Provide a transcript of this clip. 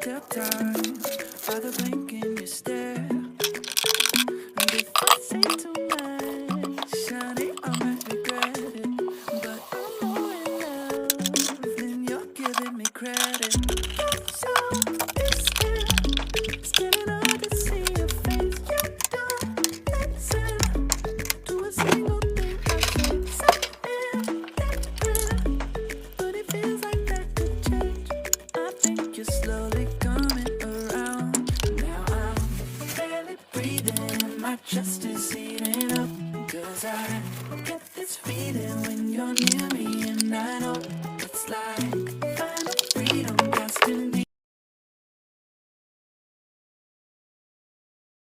tell time by the blink in your stare. And if I say too much, honey, I might regret it. But I'm more in love than you're giving me credit. So it's standing up to see your face. You don't listen to a single thing I say. Something different, but it feels like that could change. I think you're slowly coming around. Now I'm barely breathing, my chest is heating up. 'Cause I get this feeling when you're near me, and I know it's like